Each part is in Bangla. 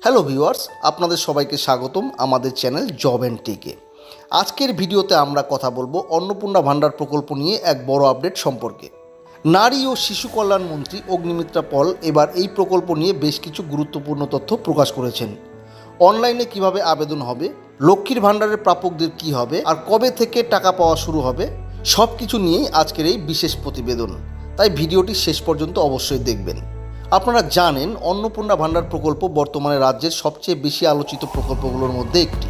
হ্যালো ভিউয়ার্স, আপনাদের সবাইকে স্বাগতম আমাদের চ্যানেল জব অ্যান্ড টেকে। আজকের ভিডিওতে আমরা কথা বলবো অন্নপূর্ণা ভাণ্ডার প্রকল্প নিয়ে এক বড় আপডেট সম্পর্কে। নারী ও শিশু কল্যাণ মন্ত্রী অগ্নিমিত্রা পল এবার এই প্রকল্প নিয়ে বেশ কিছু গুরুত্বপূর্ণ তথ্য প্রকাশ করেছেন। অনলাইনে কিভাবে আবেদন হবে, লক্ষ্মীর ভাণ্ডারের প্রাপকদের কি হবে, আর কবে থেকে টাকা পাওয়া শুরু হবে, সব কিছু নিয়েই আজকের এই বিশেষ প্রতিবেদন। তাই ভিডিওটি শেষ পর্যন্ত অবশ্যই দেখবেন। আপনারা জানেন, অন্নপূর্ণা ভাণ্ডার প্রকল্প বর্তমানে রাজ্যের সবচেয়ে বেশি আলোচিত প্রকল্পগুলোর মধ্যে একটি।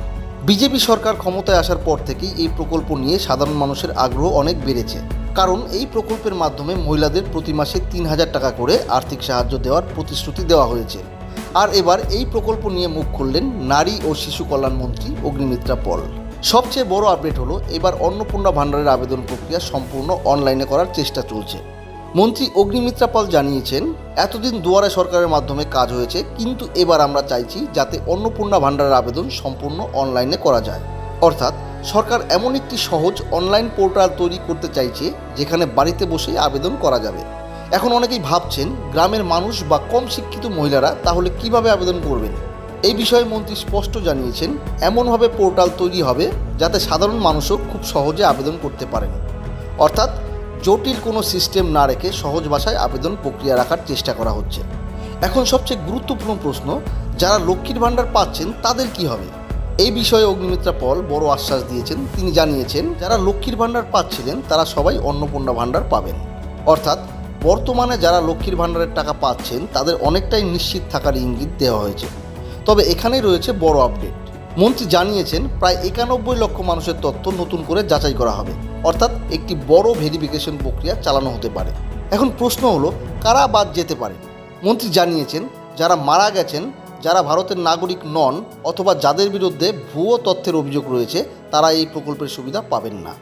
বিজেপি সরকার ক্ষমতায় আসার পর থেকেই এই প্রকল্প নিয়ে সাধারণ মানুষের আগ্রহ অনেক বেড়েছে। কারণ এই প্রকল্পের মাধ্যমে মহিলাদের প্রতি মাসে ৩,০০০ টাকা করে আর্থিক সাহায্য দেওয়ার প্রতিশ্রুতি দেওয়া হয়েছে। আর এবার এই প্রকল্প নিয়ে মুখ খুললেন নারী ও শিশু কল্যাণ মন্ত্রী অগ্নিমিত্রা পল। সবচেয়ে বড় আপডেট হলো, এবার অন্নপূর্ণা ভাণ্ডারের আবেদন প্রক্রিয়া সম্পূর্ণ অনলাইনে করার চেষ্টা চলছে। মন্ত্রী অগ্নিমিত্রা পল জানিয়েছেন, এতদিন দুয়ারে সরকারের মাধ্যমে কাজ হয়েছে, কিন্তু এবার আমরা চাইছি যাতে অন্নপূর্ণা ভাণ্ডারের আবেদন সম্পূর্ণ অনলাইনে করা যায়। অর্থাৎ সরকার এমন একটি সহজ অনলাইন পোর্টাল তৈরি করতে চাইছে যেখানে বাড়িতে বসেই আবেদন করা যাবে। এখন অনেকেই ভাবছেন, গ্রামের মানুষ বা কম শিক্ষিত মহিলারা তাহলে কিভাবে আবেদন করবেন। এই বিষয়ে মন্ত্রী স্পষ্ট জানিয়েছেন, এমনভাবে পোর্টাল তৈরি হবে যাতে সাধারণ মানুষও খুব সহজে আবেদন করতে পারেন। অর্থাৎ জটিল কোনো সিস্টেম না রেখে সহজ ভাষায় আবেদন প্রক্রিয়া রাখার চেষ্টা করা হচ্ছে। এখন সবচেয়ে গুরুত্বপূর্ণ প্রশ্ন, যারা লক্ষ্মীর ভাণ্ডার পাচ্ছেন তাদের কি হবে? এই বিষয়ে অগ্নিমিত্রা পল বড় আশ্বাস দিয়েছেন। তিনি জানিয়েছেন, যারা লক্ষ্মীর ভাণ্ডার পাচ্ছিলেন তারা সবাই অন্নপূর্ণা ভাণ্ডার পাবেন। অর্থাৎ বর্তমানে যারা লক্ষ্মীর ভাণ্ডারের টাকা পাচ্ছেন তাদের অনেকটাই নিশ্চিত থাকার ইঙ্গিত দেওয়া হয়েছে। তবে এখানেই রয়েছে বড় আপডেট। মন্ত্রী জানিয়েছেন, প্রায় ৯১ লক্ষ মানুষের তথ্য নতুন করে যাচাই করা হবে। অর্থাৎ একটি বড় ভেরিফিকেশন প্রক্রিয়া চালানো হতে পারে। এখন প্রশ্ন হলো, কারা বাদ যেতে পারে? মন্ত্রী জানিয়েছেন, যারা মারা গেছেন, যারা ভারতের নাগরিক নন, অথবা যাদের বিরুদ্ধে ভুয়ো তথ্যের অভিযোগ রয়েছে, তারা এই প্রকল্পের সুবিধা পাবেন না।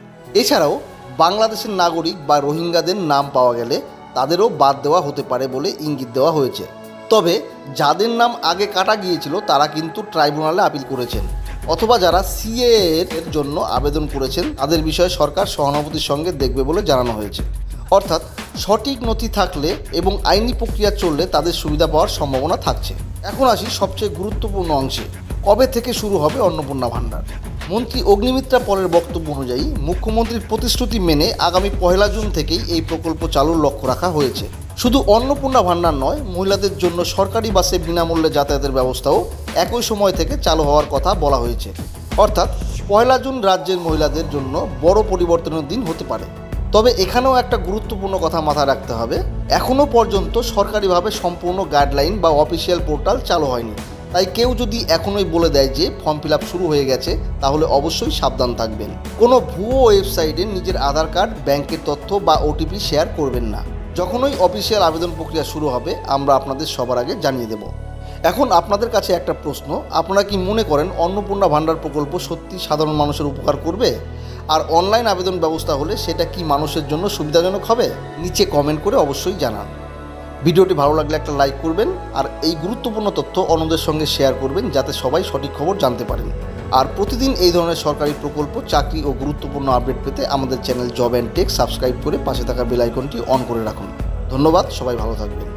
এছাড়াও বাংলাদেশের নাগরিক বা রোহিঙ্গাদের নাম পাওয়া গেলে তাদেরও বাদ দেওয়া হতে পারে বলে ইঙ্গিত দেওয়া হয়েছে। তবে যাদের নাম আগে কাটা গিয়েছিল তারা কিন্তু ট্রাইব্যুনালে আপিল করেছেন, অথবা যারা সিএএ এর জন্য আবেদন করেছেন তাদের বিষয়ে সরকার সহানুভূতির সঙ্গে দেখবে বলে জানানো হয়েছে। অর্থাৎ সঠিক নথি থাকলে এবং আইনি প্রক্রিয়া চললে তাদের সুবিধা পাওয়ার সম্ভাবনা থাকছে। এখন আসি সবচেয়ে গুরুত্বপূর্ণ অংশে, কবে থেকে শুরু হবে অন্নপূর্ণা ভাণ্ডার। মন্ত্রী অগ্নিমিত্রা পলের বক্তব্য অনুযায়ী মুখ্যমন্ত্রীর প্রতিশ্রুতি মেনে আগামী ১ জুন থেকেই এই প্রকল্প চালুর লক্ষ্য রাখা হয়েছে। শুধু অন্নপূর্ণা ভাণ্ডার নয়, মহিলাদের জন্য সরকারি বাসে বিনামূল্যে যাতায়াতের ব্যবস্থাও একই সময় থেকে চালু হওয়ার কথা বলা হয়েছে। অর্থাৎ ১ জুন রাজ্যের মহিলাদের জন্য বড় পরিবর্তনের দিন হতে পারে। তবে এখানেও একটা গুরুত্বপূর্ণ কথা মাথায় রাখতে হবে, এখনও পর্যন্ত সরকারিভাবে সম্পূর্ণ গাইডলাইন বা অফিসিয়াল পোর্টাল চালু হয়নি। তাই কেউ যদি এখনই বলে দেয় যে ফর্ম ফিল আপ শুরু হয়ে গেছে, তাহলে অবশ্যই সাবধান থাকবেন। কোনো ভুয়ো ওয়েবসাইটে নিজের আধার কার্ড, ব্যাংকের তথ্য বা ওটিপি শেয়ার করবেন না। যখনই অফিসিয়াল আবেদন প্রক্রিয়া শুরু হবে আমরা আপনাদের সবার আগে জানিয়ে দেব। এখন আপনাদের কাছে একটা প্রশ্ন, আপনারা কি মনে করেন অন্নপূর্ণা ভাণ্ডার প্রকল্প সত্যি সাধারণ মানুষের উপকার করবে? আর অনলাইন আবেদন ব্যবস্থা হলে সেটা কি মানুষের জন্য সুবিধাজনক হবে? নিচে কমেন্ট করে অবশ্যই জানান। ভিডিওটি ভালো লাগলে একটা লাইক করবেন, আর এই গুরুত্বপূর্ণ তথ্য অন্যদের সঙ্গে শেয়ার করবেন যাতে সবাই সঠিক খবর জানতে পারেন। আর প্রতিদিন এই ধরনের সরকারি প্রকল্প, চাকরি ও গুরুত্বপূর্ণ আপডেট পেতে আমাদের channel job and tech subscribe করে পাশে থাকা বেল আইকনটি অন করে রাখুন। ধন্যবাদ, সবাই ভালো থাকবেন।